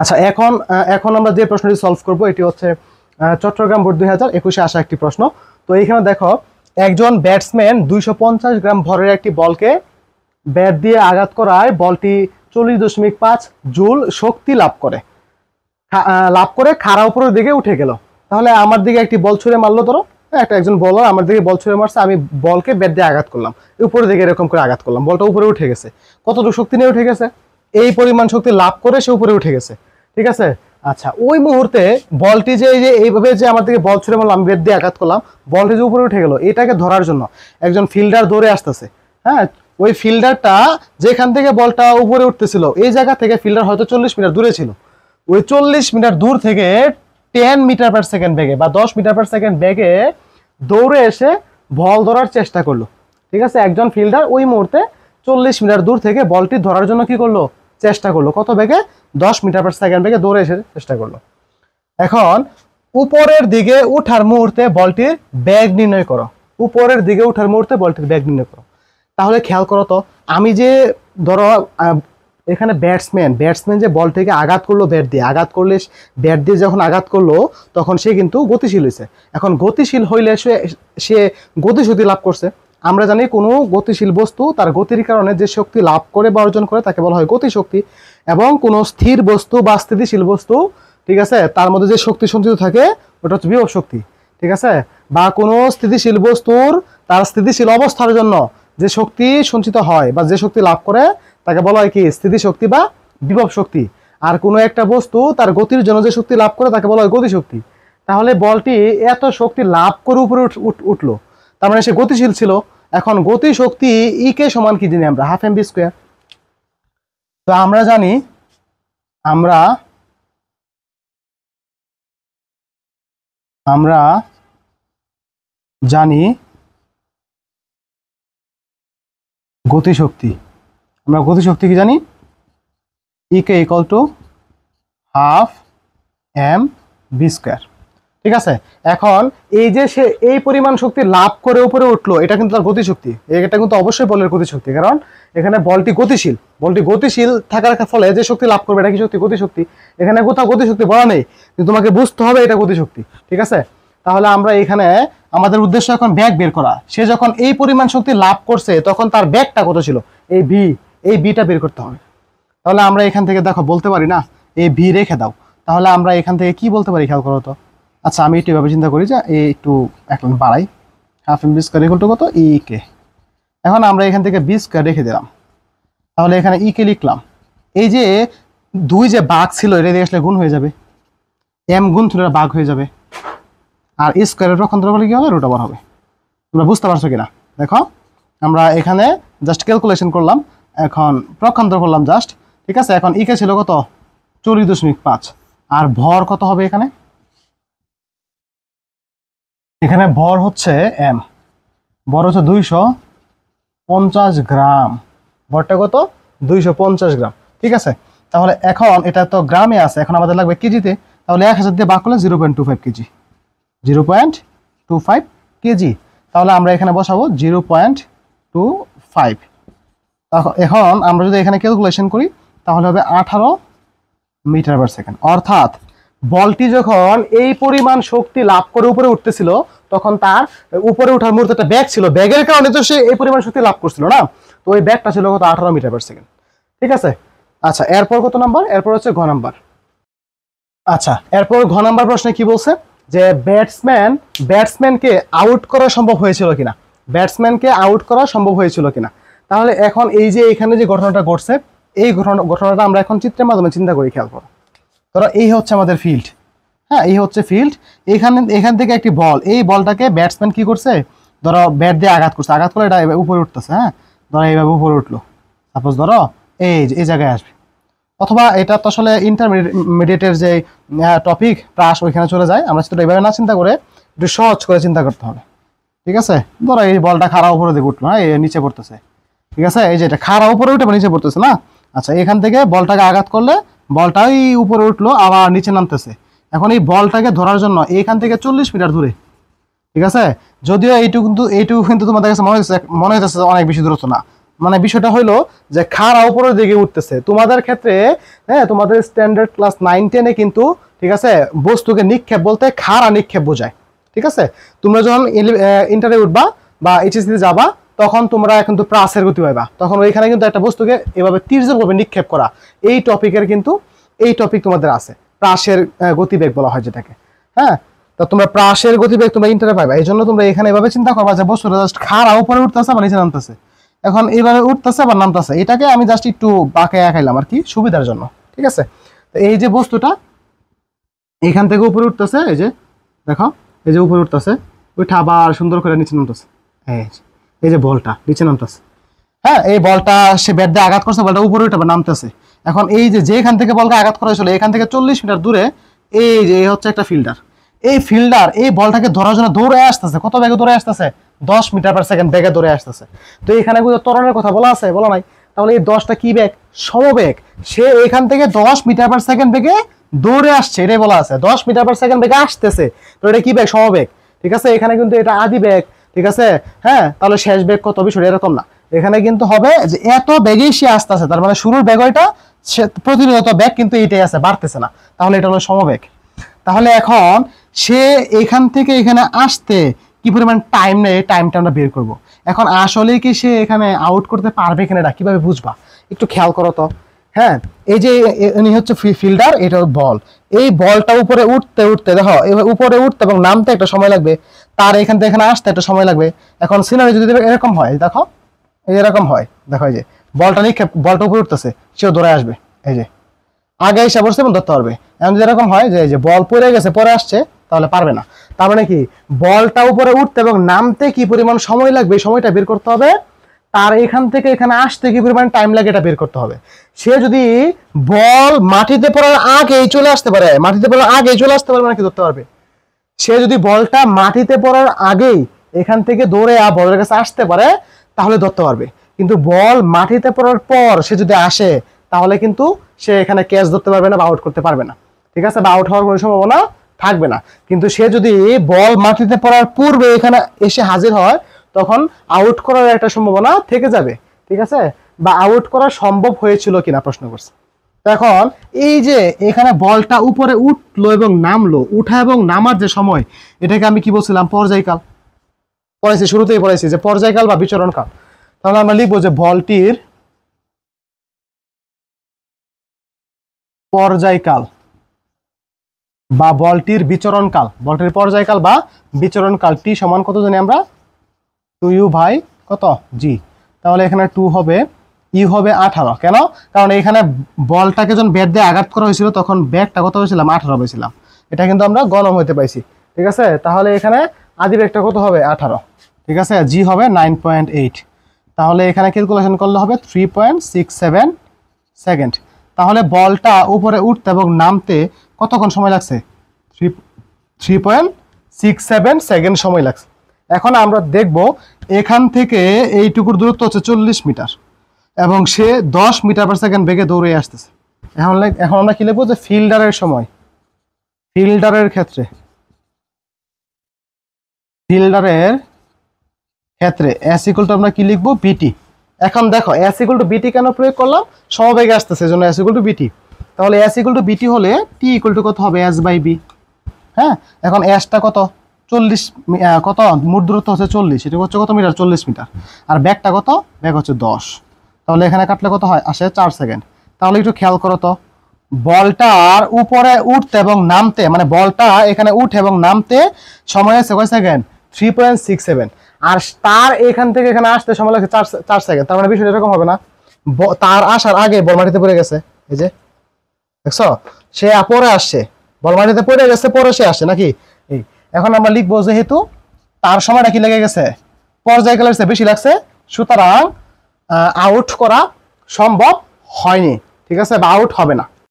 আচ্ছা, এখন এখন আমরা যে প্রশ্নটি সলভ করব এটি হচ্ছে চট্টগ্রাম বোর্ড 2021-এ আসা একটি প্রশ্ন। তো এইখানে দেখো, একজন ব্যাটসম্যান 250 গ্রাম ভরের একটি বলকে ব্যাট দিয়ে আঘাত করায় বলটি 40.5 জুল শক্তি লাভ করে খাড়া উপরের দিকে উঠে গেল। তাহলে আমার দিকে একটি বল ছুঁড়ে মারলো, ধরো একজন বলার আমার দিকে বল ছুঁড়ে মারছে, আমি বলকে ব্যাট দিয়ে আঘাত করলাম, উপরের দিকে এরকম করে আঘাত করলাম, বলটা উপরে উঠে গেছে। কতটুকু শক্তি নিয়ে উঠে গেছে? এই পরিমাণ শক্তি লাভ করে সে উপরে উঠে গেছে, ঠিক আছে। আচ্ছা, ওই মুহূর্তে বলটি যে এইভাবে যে আমার দিকে বল ছুঁড়ে মারলাম, ব্যাট দিয়ে আঘাত করলাম, বলটি যে উপরে উঠে গেল, এটাকে ধরার জন্য একজন ফিল্ডার দৌড়ে আসতেছে। হ্যাঁ, ওই ফিল্ডারটা যেখান থেকে বলটা উপরে উঠতেছিল এই জায়গা থেকে ফিল্ডার হয়তো 40 মিটার দূরে ছিল। ওই 40 মিটার দূর থেকে 10 মিটার পার সেকেন্ড বেগে বা 10 মিটার পার সেকেন্ড বেগে দৌড়ে এসে বল ধরার চেষ্টা করলো, ঠিক আছে। একজন ফিল্ডার ওই মুহূর্তে 40 মিটার দূর থেকে বলটি ধরার জন্য কি করলো? চেষ্টা করলো। কত বেগে? 10 মিটার পার সেকেন্ড বেগে দৌড়ে এসে চেষ্টা করলো। এখন উপরের দিকে ওঠার মুহূর্তে বলটির বেগ নির্ণয় করো। উপরের দিকে ওঠার মুহূর্তে বলটির বেগ নির্ণয় করো। তাহলে খেয়াল করো তো, আমি যে ধরো এখানে ব্যাটসম্যান যে বলটিকে আঘাত করলো, ব্যাট দিয়ে যখন আঘাত করলো তখন সে কিন্তু গতিশীল হয়েছে। এখন গতিশীল হইলে সে গতিশক্তি লাভ করছে। আমরা জানি কোনো গতিশীল বস্তু তার গতির কারণে যে শক্তি লাভ করে বা অর্জন করে তাকে বলা হয় গতিশক্তি। এবং কোনো স্থির বস্তু বা স্থিতিশীল বস্তু, ঠিক আছে, তার মধ্যে যে শক্তি সঞ্চিত থাকে ওটা হচ্ছে বিভব শক্তি, ঠিক আছে। বা কোনো স্থিতিশীল বস্তুর তার স্থিতিশীল অবস্থার জন্য যে শক্তি সঞ্চিত হয় বা যে শক্তি লাভ করে তাকে বলা হয় কি? স্থিতিশক্তি বা বিভব শক্তি। আর কোনো একটা বস্তু তার গতির জন্য যে শক্তি লাভ করে তাকে বলা হয় গতিশক্তি। তাহলে বলটি এত শক্তি লাভ করে উপরে উঠলো, তার মানে সে গতিশীল ছিল। এখন গতিশক্তি ই কে সমান কি জানি আমরা? Half M B square. তো আমরা জানি গতিশক্তি, আমরা গতিশক্তি কি জানি? E k equal to half M B square, ঠিক আছে। এখন এই যে সে এই পরিমাণ শক্তি লাভ করে উপরে উঠলো, এটা কিন্তু তার গতিশক্তি। এটা কিন্তু অবশ্যই বলের গতিশক্তি, কারণ এখানে বলটি গতিশীল থাকার ফলে যে শক্তি লাভ করবে এটা কি শক্তি? গতিশক্তি। এখানে কোথাও গতিশক্তি বলা নেই, কিন্তু তোমাকে বুঝতে হবে এটা গতিশক্তি, ঠিক আছে। তাহলে আমরা এখানে আমাদের উদ্দেশ্য এখন ব্যাগ বের করা। সে যখন এই পরিমাণ শক্তি লাভ করছে তখন তার ব্যাগটা কত ছিল? এই বিটা বের করতে হবে। তাহলে আমরা এখান থেকে দেখো বলতে পারি না, এই ভি রেখে দাও। তাহলে আমরা এখান থেকে কি বলতে পারি খেয়াল করো তো। আচ্ছা, আমি একটু এভাবে চিন্তা করি যে একটু এক লাইন বাড়াই, half M B square equal to কত? ই কে। এখন আমরা এখান থেকে বি স্কোয়ার রেখে দিলাম। তাহলে এখানে ই কে লিখলাম। এই যে দুই যে ভাগ ছিল এটা দিয়ে আসলে গুণ হয়ে যাবে, এম গুণ ছিল ভাগ হয়ে যাবে, আর স্কোয়ারের পক্ষান্তর করলে কি হবে? রুট ওভার হবে। তোমরা বুঝতে পারছো কিনা দেখো। আমরা এখানে জাস্ট ক্যালকুলেশন করলাম, এখন পক্ষান্তর করলাম জাস্ট, ঠিক আছে। এখন ই কে ছিল কত? 40.5। আর ভর কত হবে এখানে? এখানে ভর হচ্ছে এম, ভর হচ্ছে 250 গ্রাম। ভরটা কত? 250 গ্রাম, ঠিক আছে। তাহলে এখন এটা তো গ্রামে আছে, এখন আমাদের লাগবে কেজিতে। তাহলে 1000 দিয়ে ভাগ করলে 0.25 কেজি, 0.25 কেজি। তাহলে আমরা এখানে বসাবো 0.25। এখন আমরা যদি এখানে ক্যালকুলেশন করি তাহলে হবে 18 মিটার পার সেকেন্ড। অর্থাৎ বলটি যখন এই পরিমাণ শক্তি লাভ করে উপরে উঠতেছিল তখন তার উপরে ওঠার মুহূর্তে একটা ব্যাগ ছিল, ব্যাগের কারণে তো সে এই পরিমাণ শক্তি লাভ করছিল না। তো ওই ব্যাগটা ছিল কত? 18 মিটার পার সেকেন্ড, ঠিক আছে। আচ্ছা, এরপর কত নাম্বার? এরপর হচ্ছে ঘ নাম্বার। আচ্ছা, এরপর ঘ নাম্বার প্রশ্নে কি বলছে যে ব্যাটসম্যানকে আউট করা সম্ভব হয়েছিল কিনা? ব্যাটসম্যানকে আউট করা সম্ভব হয়েছিল কিনা? তাহলে এখন এই যে এখানে যে ঘটনাটা ঘটছে এই ঘটনাটা আমরা এখন চিত্রের মাধ্যমে চিন্তা করি। খেয়াল করো, ধরো এই হচ্ছে আমাদের ফিল্ড। হ্যাঁ, এই হচ্ছে ফিল্ড। এখান থেকে একটি বল, এই বলটাকে ব্যাটসম্যান কি করছে? ধরো ব্যাট দিয়ে আঘাত করছে, আঘাত করে এটা উপরে উঠতেছে। হ্যাঁ, ধরো এইভাবে উপরে উঠলো, সাপোজ ধরো এই জায়গায় আসবে, অথবা এটা তো আসলে ইন্টারমিডিয়েটের যে টপিক প্রাস ওইখানে চলে যায়। আমরা সেটা এইভাবে না চিন্তা করে একটু সহজ করে চিন্তা করতে হবে, ঠিক আছে। ধরো এই বলটা খাড়া উপরে দিকে উঠলো, হ্যাঁ, নিচে পড়তেছে, ঠিক আছে। এই যে এটা খাড়া উপরে উঠে নিচে পড়তেছে না। আচ্ছা, এখান থেকে বলটাকে আঘাত করলে বলটাই উপরে উঠলো, আবার নিচে নামতেছে। এখন এই বলটাকে ধরার জন্য এখান থেকে 40 মিটার দূরে, ঠিক আছে। যদিও এইটুকু কিন্তু তোমাদের কাছে মনে হচ্ছে অনেক বেশি দূরত্ব না, মানে বিষয়টা হলো যে খাড়া উপরের দিকে উঠতেছে। তোমাদের ক্ষেত্রে হ্যাঁ, তোমাদের স্ট্যান্ডার্ড ক্লাস 9-10 কিন্তু ঠিক আছে বস্তুকে নিক্ষেপ বলতে খাড়া নিক্ষেপ বোঝায়। ঠিক আছে, তোমরা যখন ইন্টারে উঠবা বা এইচএসসিতে যাবা তখন তোমরা কিন্তু প্রাসের গতি পাইবা, তখন ওইখানে কিন্তু একটা বস্তুকে এভাবে তীর্যকভাবে নিক্ষেপ করা, এই টপিকের কিন্তু এই টপিক তোমাদের আছে, প্রাসের গতিবেগ বলা হয় যেটাকে। হ্যাঁ, তো তোমরা প্রাসের গতিবেগ তোমরা ইন্টারে পাইবা, এই জন্য তোমরা এখানে এভাবে চিন্তা করবা যে বস্তুটা জাস্ট খাড়া উপরে উঠতেছে বা নিচে নামতেছে। এখন এইভাবে উঠতেছে বা নামতেছে, এটাকে আমি জাস্ট একটু বাঁকে আঁকাইলাম আর কি সুবিধার জন্য। ঠিক আছে, তো এই যে বস্তুটা এখান থেকে উপরে উঠতেছে, এই যে দেখো এই যে উপরে উঠতেছে, ওইটা আবার সুন্দর করে নিচে নামতেছে, এই যে বলটা নিচে নামতেছে। হ্যাঁ, এই বলটা সে ব্যাট দিয়ে আঘাত করছে, বলটা উপরে উঠে নামতেছে। এখন এই যে যেখান থেকে বলকে আঘাত করা হয়েছিল এখান থেকে 40 মিটার দূরে এই যে হচ্ছে একটা ফিল্ডার, এই ফিল্ডার এই বলটাকে ধরার জন্য দৌড়ে আসতেছে। কত বেগে দৌড়ে আসতেছে? 10 মিটার পার সেকেন্ড বেগে দৌড়ে আসতেছে। তো এখানে ত্বরণের কথা বলা আছে? বলা নাই। তাহলে এই 10টা কি বেগ? সমবেগ। সে এখান থেকে 10 মিটার পার সেকেন্ড বেগে দৌড়ে আসছে, এটাই বলা আছে। 10 মিটার পার সেকেন্ড বেগে আসতেছে, তো এটা কি বেগ? সমবেগ। ঠিক আছে, এখানে কিন্তু এটা আদি বেগ। ঠিক আছে, হ্যাঁ, তাহলে শেষ বেগ কত? বিষয় এরকম না, এখানে কিন্তু হবে যে এত বেগেই সে আসতেছে, তার মানে শুরুর বেগ ওইটা, প্রতিনিয়ত বেগ কিন্তু এইটাই আছে, বাড়তেছে না, তাহলে এটা হলো সমবেগ। তাহলে এখন সে এখান থেকে এখানে আসতে কি পরিমাণ টাইম নেয়, টাইমটা আমরা বের করব। এখন আসলে কি সে এখানে আউট করতে পারবে কিনা এটা কিভাবে বুঝবা? একটু খেয়াল করো তো। হ্যাঁ, এই যে ইনি হচ্ছে ফিল্ডার, এটা বল, এই বলটা উপরে উঠতে উঠতে দেখো উপরে উঠতে এবং নামতে একটা সময় লাগবে, তার এখান থেকে এখানে আসতে একটা সময় লাগবে। এখন সিনারি যদি এরকম হয়, দেখো এরকম হয়, দেখো এই যে বলটা নিক্ষেপ, বলটা উপরে উঠতেছে, সেও দৌড়ে আসবে, এই যে আগে এসে বসছে এবং ধরতে পারবে। এখন যদি এরকম হয় যে যে বল পড়ে গেছে, পরে আসছে, তাহলে পারবে না। তার মানে কি বলটা উপরে উঠতে এবং নামতে কি পরিমাণ সময় লাগবে এই সময়টা বের করতে হবে, তার এখান থেকে এখানে আসতে কি পরিমাণ টাইম লাগে এটা বের করতে হবে। সে যদি বল মাটিতে পড়ার আগেই চলে আসতে পারে, মাটিতে পড়ার আগেই চলে আসতে পারবে, মানে কি ধরতে পারবে? সে যদি বলটা মাটিতে পড়ার আগেই এখান থেকে দৌড়ে বলের কাছে আসতে পারে তাহলে ধরতে পারবে। কিন্তু বল মাটিতে পড়ার পর সে যদি আসে তাহলে কিন্তু সে এখানে ক্যাচ ধরতে পারবে না বা আউট করতে পারবে না। ঠিক আছে, বা আউট হওয়ার কোনো সম্ভাবনা থাকবে না। কিন্তু সে যদি বল মাটিতে পড়ার পূর্বে এখানে এসে হাজির হয় তখন আউট করার একটা সম্ভাবনা থেকে যাবে। ঠিক আছে, বা আউট করা সম্ভব হয়েছিল কিনা প্রশ্ন করছে। এখন এই যে এখানে বলটা উপরে উঠলো এবং নামলো, উঠা এবং নামার যে সময়, এটাকে আমি কি বলছিলাম? পর্যায়কাল। পড়াইছি, শুরুতেই পড়াইছি যে পর্যায়কাল বা বিচরণকাল। তাহলে আমরা লিখবো যে বলটির পর্যায়কাল বা বলটির বিচরণকাল, বলটির পর্যায়কাল বা বিচরণকাল টি সমান কত জানি আমরা? 2u ভাই কত জি। তাহলে এখানে 2 হবে, ইউ হবে 18। কেন? কারণ এখানে বলটাকে যখন ব্যাট দিয়ে আঘাত করা হয়েছিল তখন ব্যাগটা কত হয়েছিলাম? 18 হয়েছিলাম। এটা কিন্তু আমরা গণম হইতে পাইছি। ঠিক আছে, তাহলে এখানে আদি ব্যাগটা কত হবে? 18। ঠিক আছে, জি হবে 9.8। তাহলে এখানে ক্যালকুলেশন করলে হবে 3.67 সেকেন্ড। তাহলে বলটা উপরে উঠতে এবং নামতে কতক্ষণ সময় লাগছে? 3.67 সেকেন্ড সময় লাগছে। এখন আমরা দেখব এখান থেকে এইটুকুর দূরত্ব হচ্ছে 40 মিটার এবং সে 10 মিটার পার সেকেন্ড বেগে দৌড়ে আসতেছে। এখন আমরা কি লিখবো? যে ফিল্ডারের সময়, ফিল্ডারের ক্ষেত্রে এস ইকুয়াল টু আমরা কি লিখবো? বিটি। এখন দেখো এস ইকুয়াল টু বিটি কেন প্রয়োগ করলাম? সমবেগে আসতেছে এজন্য এস ইকুয়াল টু বিটি। তাহলে এস ইকুয়াল টু বিটি হলে টি ইকুয়াল টু কত হবে? S by B. হ্যাঁ, এখন এসটা কত? 40, কত মোট দূরত্ব হচ্ছে 40, এটা হচ্ছে কত মিটার? 40 মিটার। আর ব্যাগটা কত? ব্যাগ হচ্ছে 10। তাহলে এখানে কাটলে কত হয়? আসে 4 সেকেন্ড। তাহলে একটু খেয়াল করো তো, বলটার উপরে উঠতে এবং নামতে, মানে বলটা এখানে উঠে এবং নামতে সময় আছে কয় সেকেন্ড? 3.67। আর তার এখান থেকে এখানে আসতে সময় লাগছে 4 সেকেন্ড। তার মানে বিষয়টা এরকম হবে না? তার আসার আগে বল মাটিতে পড়ে গেছে, এই যে দেখছো, সে পরে আসছে, বল মাটিতে পড়ে গেছে, পরে সে আসছে নাকি? এই এখন আমরা লিখবো যেহেতু তার সময়টা কি লেগে গেছে? পর্যায়কালের চেয়ে বেশি লাগছে, সুতরাং আউট করা সম্ভব হয়নি। ঠিক আছে, বা আউট হবে না।